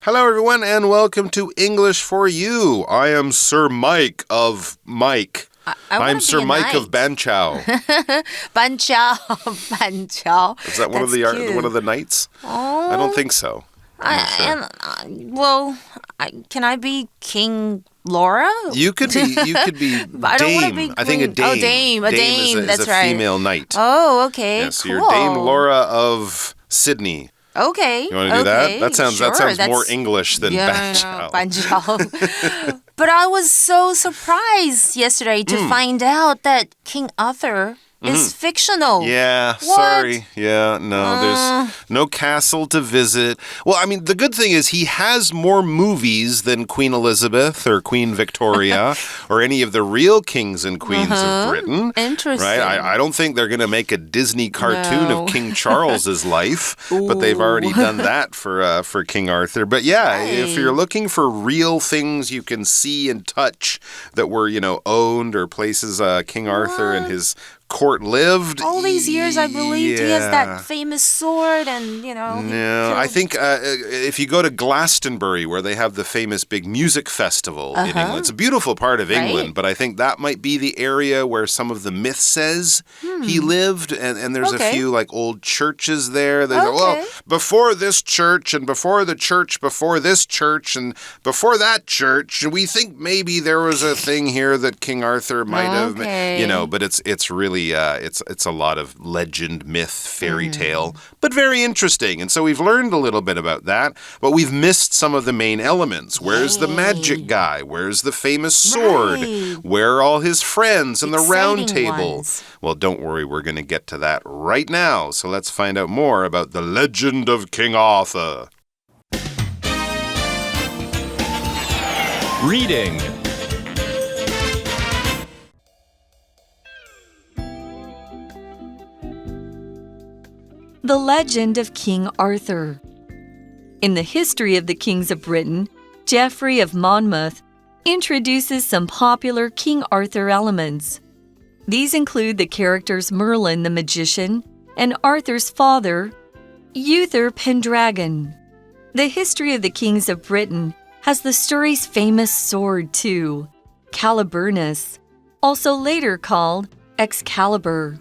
Hello, everyone, and welcome to English for You. I am Sir Mike of Mike. I'm Sir Mike of Banqiao. Banqiao. Is that one of the knights? Oh. I don't think so. Can I be King Laura? You could be Dame. I don't want to be I think a Dame. Oh, Dame. A Dame. is That's a right. female knight. Oh, okay. Yeah, so cool. you're Dame Laura of Sydney. Okay. You want to do that? That sounds Sure, more English than Banqiao. Banqiao. But I was so surprised yesterday to find out that King Arthur is fictional. Yeah, What? sorry. Yeah, no, there's no castle to visit. Well, I mean, the good thing is he has more movies than Queen Elizabeth or Queen Victoria or any of the real kings and queens of Britain. Interesting. Right? I don't think they're going to make a Disney cartoon of King Charles's life, but they've already done that for King Arthur. But yeah, if you're looking for real things you can see and touch that were, owned or places King Arthur and his court lived. All these years, I believed he has that famous sword and, No, I think if you go to Glastonbury, where they have the famous big music festival in England, it's a beautiful part of England, but I think that might be the area where some of the myth says he lived, and there's a few like old churches there. They go, well, before this church and before the church before this church and before that church, and we think maybe there was a thing here that King Arthur might have, but it's really it's a lot of legend, myth, fairy tale, but very interesting. And so we've learned a little bit about that, but we've missed some of the main elements. Where's the magic guy? Where's the famous sword? Where are all his friends and the round table? Well, don't worry, we're going to get to that right now. So let's find out more about the legend of King Arthur. Reading. The Legend of King Arthur. In the history of the kings of Britain, Geoffrey of Monmouth introduces some popular King Arthur elements. These include the characters Merlin the magician and Arthur's father, Uther Pendragon. The history of the kings of Britain has the story's famous sword too, Caliburnus, also later called Excalibur.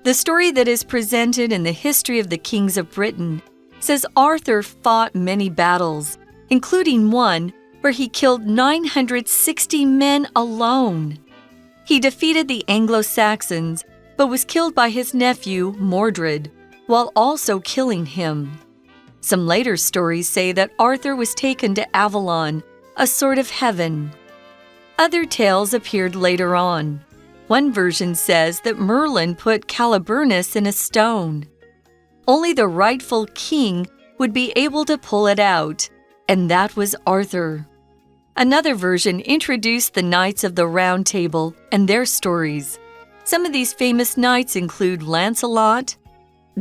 The story that is presented in the history of the kings of Britain says Arthur fought many battles, including one where he killed 960 men alone. He defeated the Anglo-Saxons, but was killed by his nephew, Mordred, while also killing him. Some later stories say that Arthur was taken to Avalon, a sort of heaven. Other tales appeared later on. One version says that Merlin put Caliburnus in a stone. Only the rightful king would be able to pull it out, and that was Arthur. Another version introduced the Knights of the Round Table and their stories. Some of these famous knights include Lancelot,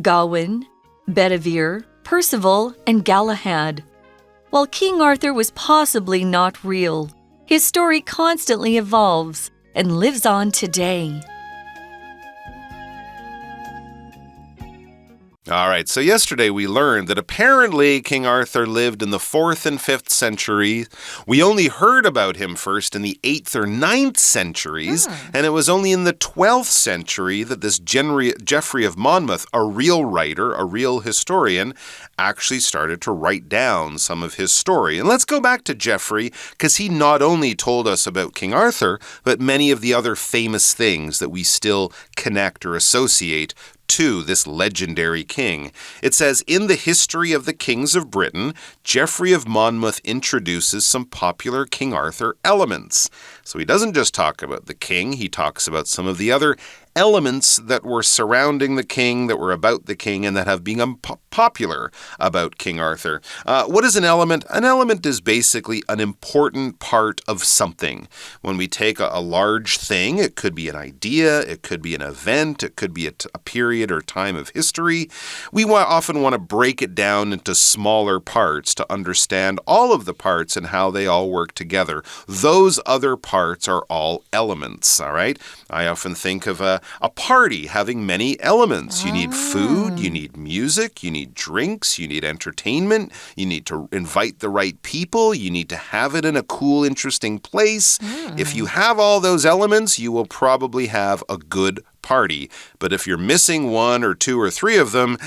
Gawain, Bedivere, Percival, and Galahad. While King Arthur was possibly not real, his story constantly evolves and lives on today. All right, so yesterday we learned that apparently King Arthur lived in the 4th and 5th centuries. We only heard about him first in the 8th or 9th centuries, and it was only in the 12th century that this Geoffrey of Monmouth, a real writer, a real historian, actually started to write down some of his story. And let's go back to Geoffrey, because he not only told us about King Arthur, but many of the other famous things that we still connect or associate to this legendary king. It says, in the history of the kings of Britain, Geoffrey of Monmouth introduces some popular King Arthur elements. So he doesn't just talk about the king, he talks about some of the other elements that were surrounding the king, that were about the king, and that have become popular about King Arthur. What is an element? An element is basically an important part of something. When we take a large thing, it could be an idea, it could be an event, it could be a period or time of history. We often want to break it down into smaller parts to understand all of the parts and how they all work together. Those other parts parts are all elements, all right? I often think of a party having many elements. You need food, you need music, you need drinks, you need entertainment, you need to invite the right people, you need to have it in a cool, interesting place. If you have all those elements, you will probably have a good party. But if you're missing one or two or three of them,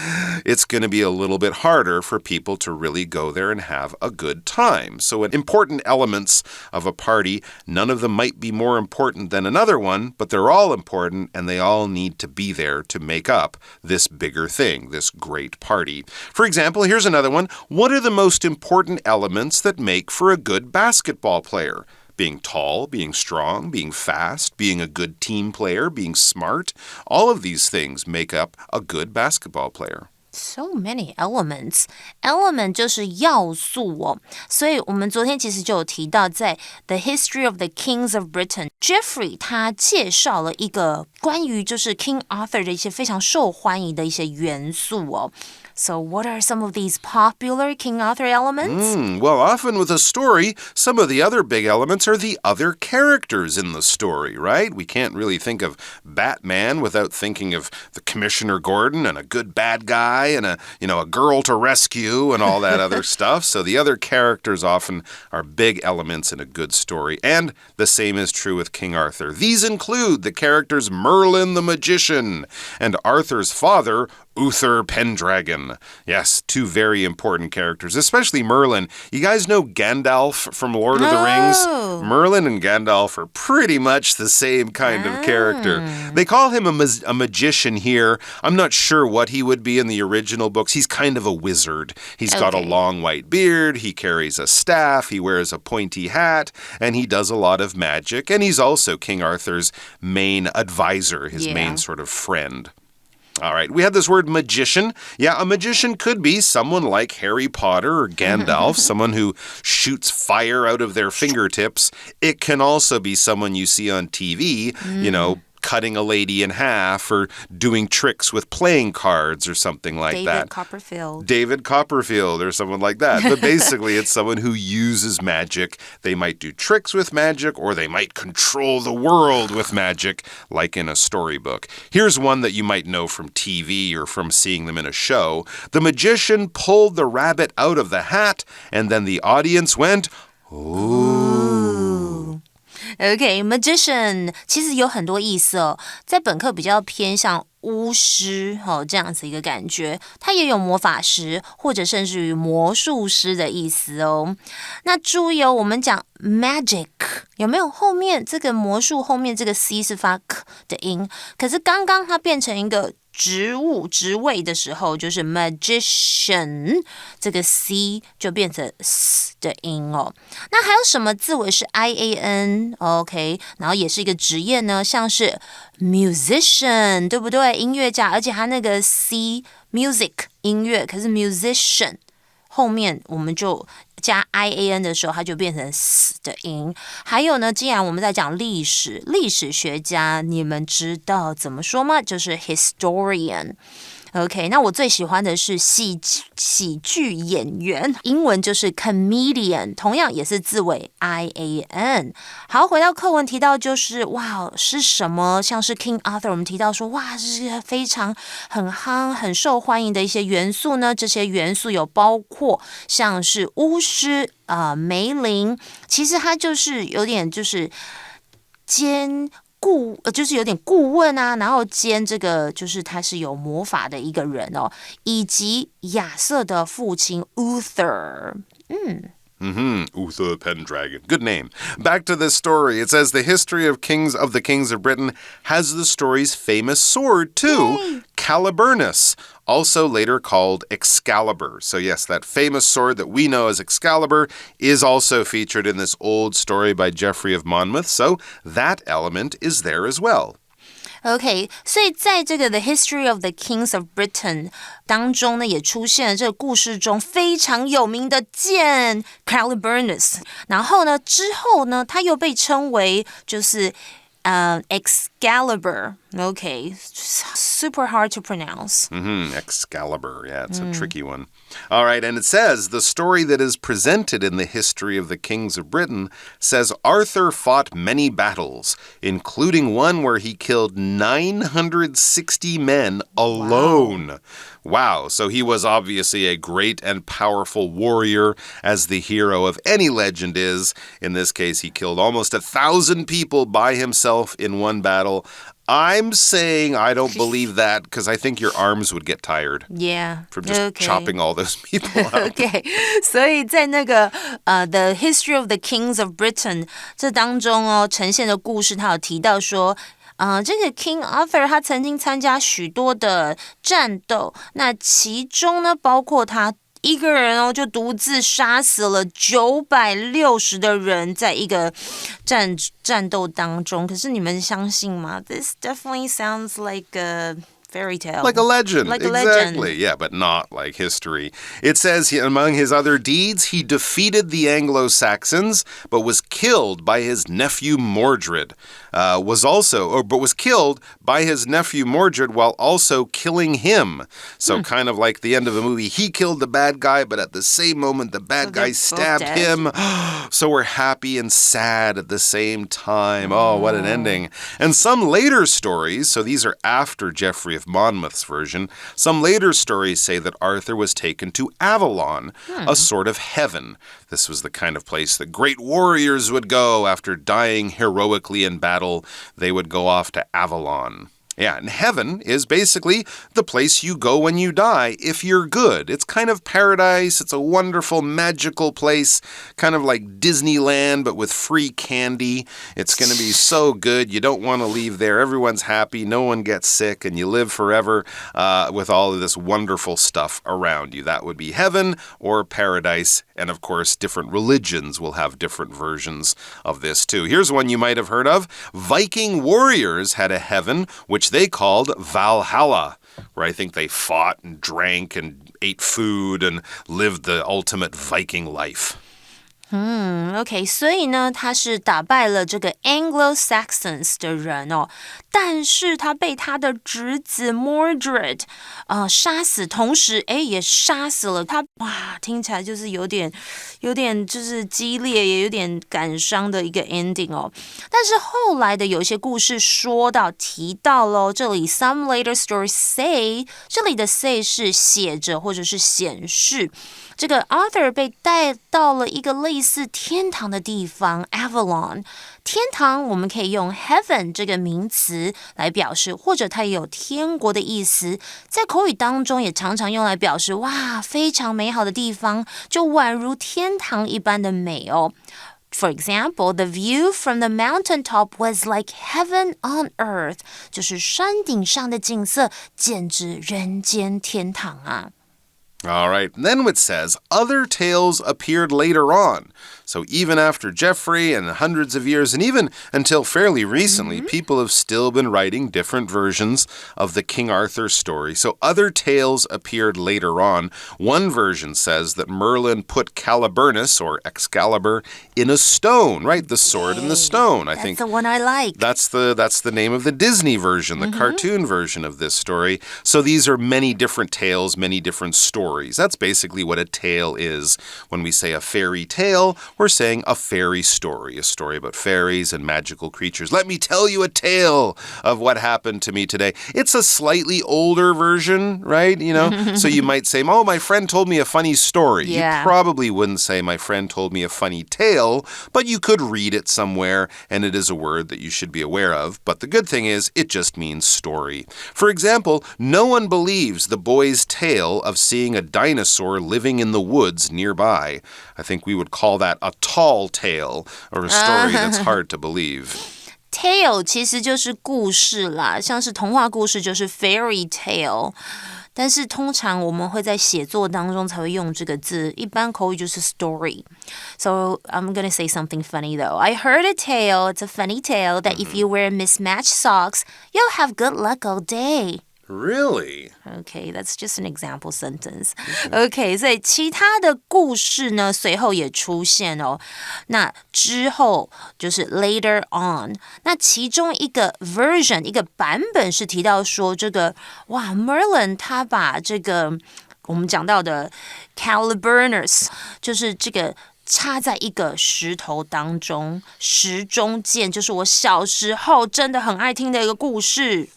it's going to be a little bit harder for people to really go there and have a good time. So important elements of a party, none of them might be more important than another one, but they're all important and they all need to be there to make up this bigger thing, this great party. For example, here's another one. What are the most important elements that make for a good basketball player? Being tall, being strong, being fast, being a good team player, being smart. All of these things make up a good basketball player. So many elements. Element 就是要素哦，所以我们昨天其实就有提到，在 The History of the Kings of Britain, Jeffrey 他介绍了一个关于就是 King Arthur 的一些非常受欢迎的一些元素哦。So what are some of these popular King Arthur elements? Well, often with a story, some of the other big elements are the other characters in the story, right? We can't really think of Batman without thinking of the Commissioner Gordon and a good bad guy and a girl to rescue and all that other stuff. So the other characters often are big elements in a good story. And the same is true with King Arthur. These include the characters Merlin the Magician and Arthur's father, Uther Pendragon. Yes, two very important characters, especially Merlin. You guys know Gandalf from Lord of the Rings? Merlin and Gandalf are pretty much the same kind of character. They call him a magician here. I'm not sure what he would be in the original books. He's kind of a wizard. He's got a long white beard. He carries a staff. He wears a pointy hat. And he does a lot of magic. And he's also King Arthur's main advisor, his main sort of friend. All right, we had this word magician. Yeah, a magician could be someone like Harry Potter or Gandalf, someone who shoots fire out of their fingertips. It can also be someone you see on TV, cutting a lady in half or doing tricks with playing cards or something like that. David Copperfield or someone like that. But basically, it's someone who uses magic. They might do tricks with magic or they might control the world with magic, like in a storybook. Here's one that you might know from TV or from seeing them in a show. The magician pulled the rabbit out of the hat, and then the audience went, OK, magician 其实有很多意思哦，在本课比较偏向巫师这样子一个感觉，它也有魔法师或者甚至于魔术师的意思哦。那注意哦，我们讲 magic 有没有后面这个魔术后面这个 c 是发 k 的音，可是刚刚它变成一个职位的时候，就是 magician 这个 c 就变成 s 的音哦。那还有什么字尾是 ian OK， 然后也是一个职业呢，像是 musician 对不对？音乐家，而且它那个 c music 音乐，可是 musician 后面我们就加 ian 的时候，它就变成 s 的音。还有呢，既然我们在讲历史学家，你们知道怎么说吗？就是 historian。OK， 那我最喜欢的是喜剧演员，英文就是 comedian， 同样也是字尾 ian。好，回到课文提到就是哇是什么？像是 King Arthur， 我们提到说哇是非常很夯、很受欢迎的一些元素呢。这些元素有包括像是巫师梅林，其实它就是有点就是就是有点顾问啊，然后兼这个就是他是有魔法的一个人哦，以及亚瑟的父亲 Uther。Uther Pendragon. Good name. Back to this story. It says the history of the kings of Britain has the story's famous sword too, Yay. Caliburnus, also later called Excalibur. So yes, that famous sword that we know as Excalibur is also featured in this old story by Geoffrey of Monmouth. So that element is there as well. OK， 所以在这个 The History of the Kings of Britain 当中呢，也出现了这个故事中非常有名的剑 Caliburnus。然后呢，之后呢，它又被称为就是Excalibur。Okay, super hard to pronounce. Excalibur. Yeah, it's a tricky one. All right, and it says, the story that is presented in the history of the kings of Britain says Arthur fought many battles, including one where he killed 960 men alone. Wow, so he was obviously a great and powerful warrior, as the hero of any legend is. In this case, he killed almost 1,000 people by himself in one battle. I'm saying I don't believe that because I think your arms would get tired. Yeah. From just chopping all those people out. Okay. 所以在那个The History of the Kings of Britain 这当中哦，呈现的故事，他有提到说。这个 King Arthur 他曾经参加许多的战斗，那其中呢，包括他一个人哦，就独自杀死了960的人，在一个战斗当中。可是你们相信吗？ This definitely sounds like a fairy tale. Like a legend. Like a exactly. legend. Yeah, but not like history. It says among his other deeds, he defeated the Anglo-Saxons, but was killed by his nephew Mordred. Was killed by his nephew Mordred while also killing him. So kind of like the end of the movie, he killed the bad guy, but at the same moment, the bad guy stabbed him. So we're happy and sad at the same time. Oh, what an ending. And some later stories, so these are after Geoffrey of Monmouth's version, some later stories say that Arthur was taken to Avalon, a sort of heaven. This was the kind of place that great warriors would go after dying heroically in battle. They would go off to Avalon. Yeah, and heaven is basically the place you go when you die if you're good. It's kind of paradise. It's a wonderful, magical place, kind of like Disneyland, but with free candy. It's going to be so good. You don't want to leave there. Everyone's happy. No one gets sick, and you live forever with all of this wonderful stuff around you. That would be heaven or paradise. And of course, different religions will have different versions of this too. Here's one you might have heard of. Viking warriors had a heaven, which they called Valhalla, where I think they fought and drank and ate food and lived the ultimate Viking life. OK， 所以呢，他是打败了这个 Anglo-Saxons 的人哦，但是他被他的侄子 Mordred 杀死，同时也杀死了他。哇，听起来就是有点就是激烈，也有点感伤的一个 ending 哦。但是后来的有些故事提到咯，这里 some later stories say， 这里的 say 是写着或者是显示。这个 Arthur 被带到了一个类似天堂的地方 Avalon。天堂我们可以用 heaven 这个名词来表示，或者它也有天国的意思，在口语当中也常常用来表示哇，非常美好的地方，就宛如天堂一般的美哦。For example, the view from the mountaintop was like heaven on earth， 就是山顶上的景色简直人间天堂啊。All right. Then it says, other tales appeared later on. So even after Geoffrey and hundreds of years, and even until fairly recently, people have still been writing different versions of the King Arthur story. So other tales appeared later on. One version says that Merlin put Caliburnus, or Excalibur, in a stone, right? The sword in the stone. I think that's the one I like. That's the name of the Disney version, the cartoon version of this story. So these are many different tales, many different stories. That's basically what a tale is. When we say a fairy tale, we're saying a fairy story, a story about fairies and magical creatures. Let me tell you a tale of what happened to me today. It's a slightly older version, right? You know, so you might say, oh, my friend told me a funny story. Yeah. You probably wouldn't say my friend told me a funny tale, but you could read it somewhere, and it is a word that you should be aware of. But the good thing is, it just means story. For example, no one believes the boy's tale of seeing a dinosaur living in the woods nearby. I think we would call that a tall tale, or a story that's hard to believe. Tale 其实就是故事啦，像是童话故事就是 fairy tale， 但是通常我们会在写作当中才会用这个字，一般口语就是 story. So I'm gonna say something funny though. I heard a tale, it's a funny tale, that if you wear mismatched socks, you'll have good luck all day. Really? Okay, that's just an example sentence. Okay, 所以其他的故事呢，随后也出现哦。那之后就是 later on。那其中一个 version 一个版本是提到说，这个哇 Merlin 他把这个我们讲到的 Caliburnus 就是这个。插在一个石头当中，石中剑就是我小时候真的很爱听的一个故事。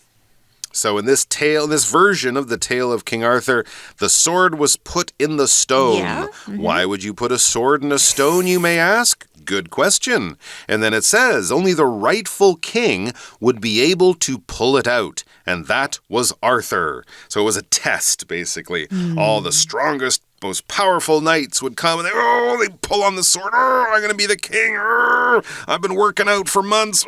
So in this version of the tale of King Arthur, the sword was put in the stone. Yeah. Why would you put a sword in a stone, you may ask? Good question. And then it says, only the rightful king would be able to pull it out. And that was Arthur. So it was a test, basically. All the strongest, most powerful knights would come and they'd pull on the sword. I'm going to be the king. I've been working out for months.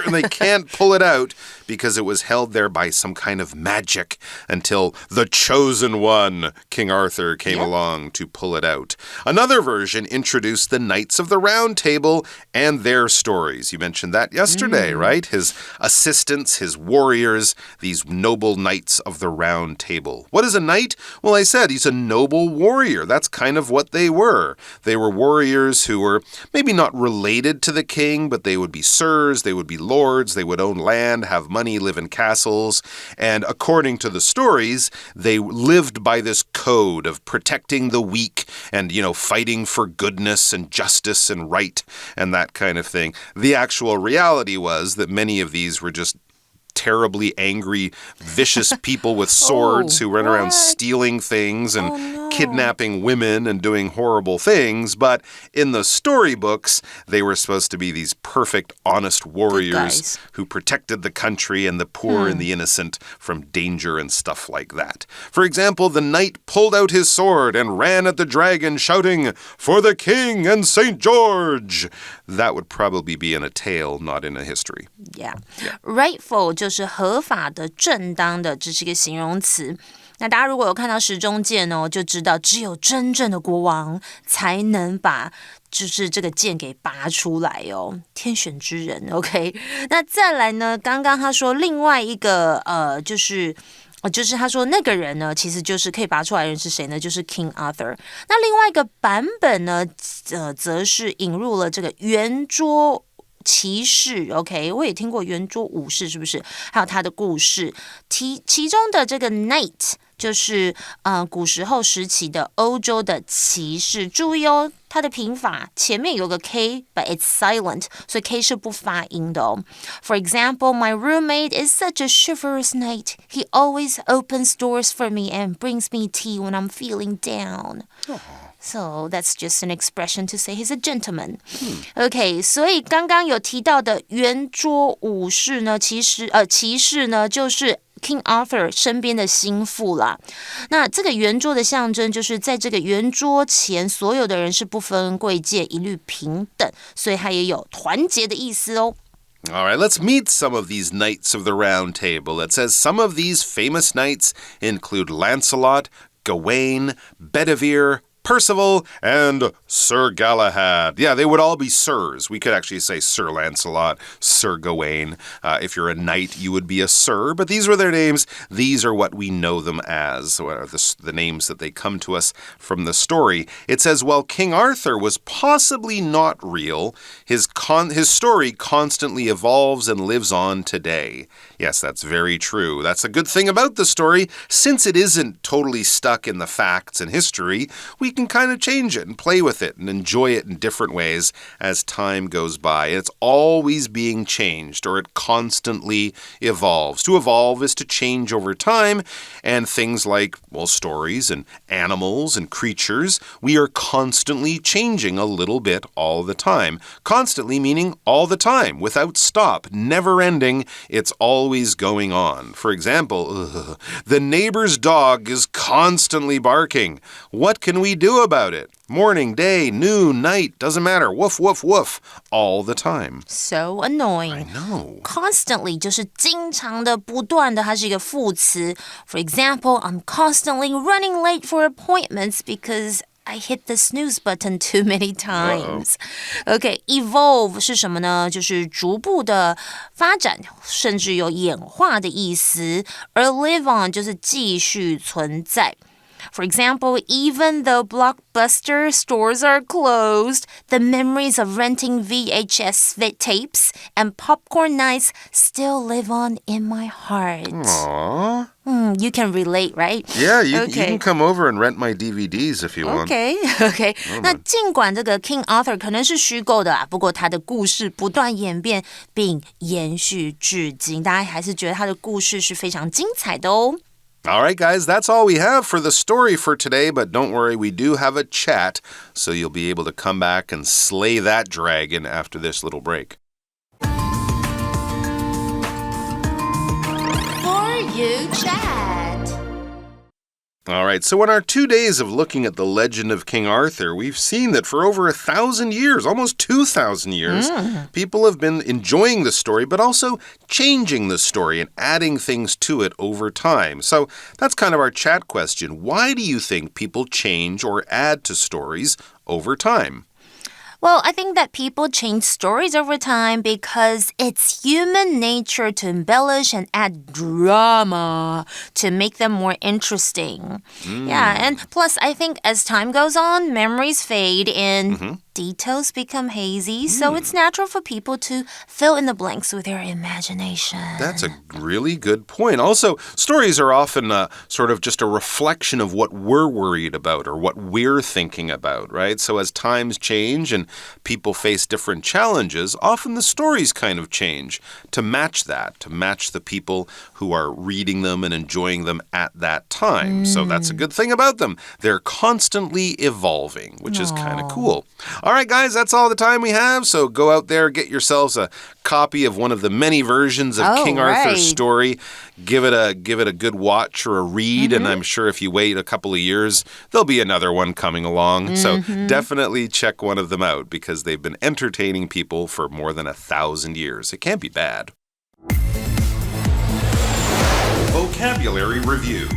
And they can't pull it out because it was held there by some kind of magic until the chosen one, King Arthur, came along to pull it out. Another version introduced the Knights of the Round Table and their stories. You mentioned that yesterday, right? His assistants, his warriors, these noble knights of the Round Table. What is a knight? Well, I said he's a noble warrior. That's kind of what they were. They were warriors who were maybe not related to the king, but they would be sirs, they would be lords, they would own land, have money, live in castles. And according to the stories, they lived by this code of protecting the weak and, fighting for goodness and justice and right and that kind of thing. The actual reality was that many of these were just terribly angry, vicious people with swords who run around stealing things and kidnapping women and doing horrible things. But in the storybooks, they were supposed to be these perfect, honest warriors who protected the country and the poor and the innocent from danger and stuff like that. For example, the knight pulled out his sword and ran at the dragon shouting, "For the king and St. George!" That would probably be in a tale, not in a history. Yeah. Rightful 就是合法的、正当的，这是一个形容词。那大家如果有看到石中剑哦，就知道只有真正的国王才能把就是这个剑给拔出来哦，天选之人 ，OK。那再来呢，刚刚他说另外一个就是他说那个人呢，其实就是可以拔出来的人是谁呢？就是 King Arthur。那另外一个版本呢，则是引入了这个圆桌骑士 ，OK， 我也听过圆桌武士，是不是？还有他的故事，其中的这个 knight 就是古时候时期的欧洲的骑士。注意哦，它的拼法前面有个 K， but it's silent， 所以 K 是不发音的哦。For example, my roommate is such a chivalrous knight. He always opens doors for me and brings me tea when I'm feeling down.So that's just an expression to say he's a gentleman. OK, 所以刚刚有提到的圆桌武士呢，骑士呢，就是 King Arthur 身边的心腹啦。那这个圆桌的象征，就是在这个圆桌前，所有的人是不分贵贱，一律平等，所以它也有团结的意思哦。All right, let's meet some of these knights of the Round Table. It says some of these famous knights include Lancelot, Gawain, Bedivere, Percival, and Sir Galahad. Yeah, they would all be sirs. We could actually say Sir Lancelot, Sir Gawain. If you're a knight, you would be a sir, but these were their names. These are what we know them as, or the names that they come to us from the story. It says, while King Arthur was possibly not real, his story constantly evolves and lives on today. Yes, that's very true. That's a good thing about the story. Since it isn't totally stuck in the facts and history, we can kind of change it and play with it and enjoy it in different ways as time goes by. It's always being changed, or it constantly evolves. To evolve is to change over time, and things like, well, stories and animals and creatures, we are constantly changing a little bit all the time. Constantly meaning all the time, without stop, never ending. It's always going on. For example, the neighbor's dog is constantly barking. What can we do about it? Morning, day, noon, night, doesn't matter. Woof, woof, woof, all the time. So annoying. I know. Constantly 就是经常的、不断的，它是一个副词。For example, I'm constantly running late for appointments because I hit the snooze button too many times. OK, evolve 是什么呢？就是逐步的发展，甚至有演化的意思。而 live on 就是继续存在。For example, even though blockbuster stores are closed, the memories of renting VHS tapes and popcorn nights still live on in my heart. Aww. You can relate, right? Yeah, you can come over and rent my DVDs if you want. OK. 那尽管这个 King Arthur 可能是虚构的不过他的故事不断演变并延续至今，大家还是觉得他的故事是非常精彩的哦。All right, guys, that's all we have for the story for today, but don't worry, we do have a chat, so you'll be able to come back and slay that dragon after this little break. For you chat. All right, so in our 2 days of looking at the legend of King Arthur, we've seen that for over 1,000 years, almost 2,000 years, people have been enjoying the story, but also changing the story and adding things to it over time. So that's kind of our chat question. Why do you think people change or add to stories over time? Well, I think that people change stories over time because it's human nature to embellish and add drama to make them more interesting. Yeah, and plus I think as time goes on, memories fade and details become hazy, so it's natural for people to fill in the blanks with their imagination. That's a really good point. Also, stories are often sort of just a reflection of what we're worried about or what we're thinking about, right? So as times change and people face different challenges, often the stories kind of change to match that, to match the people who are reading them and enjoying them at that time. So that's a good thing about them. They're constantly evolving, which is kind of cool. All right, guys, that's all the time we have. So go out there, get yourselves a copy of one of the many versions of King Arthur's story. Give it a good watch or a read, and I'm sure if you wait a couple of years, there'll be another one coming along. So definitely check one of them out because they've been entertaining people for more than 1,000 years. It can't be bad. Vocabulary Review.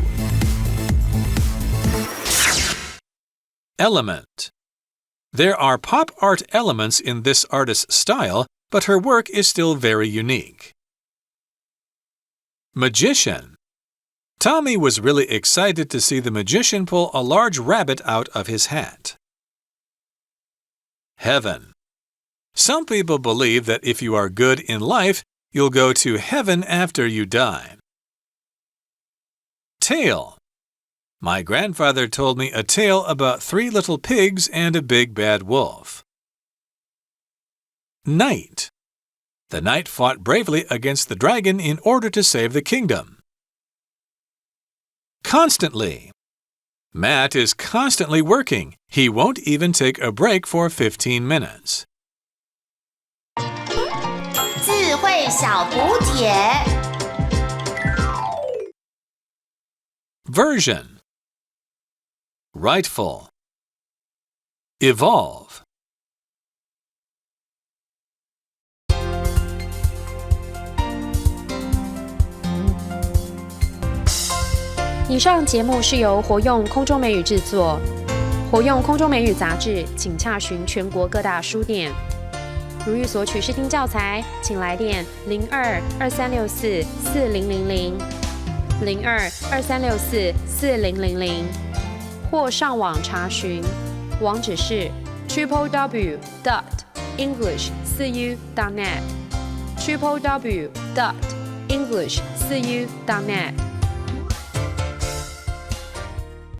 Element. There are pop art elements in this artist's style, but her work is still very unique. Magician. Tommy was really excited to see the magician pull a large rabbit out of his hat. Heaven. Some people believe that if you are good in life, you'll go to heaven after you die. Tale. My grandfather told me a tale about 3 little pigs and a big bad wolf. Knight. The knight fought bravely against the dragon in order to save the kingdom. Constantly. Matt is constantly working. He won't even take a break for 15 minutes. 智慧小补帖 Version. Rightful. Evolve. 以上节目是由活用空中美语制作，活用空中美语杂志，请洽询全国各大书店。如欲索取试听教材，请来电02-2364-4000 02-2364-4000，或上网查询，网址是 www.english4u.net www.english4u.net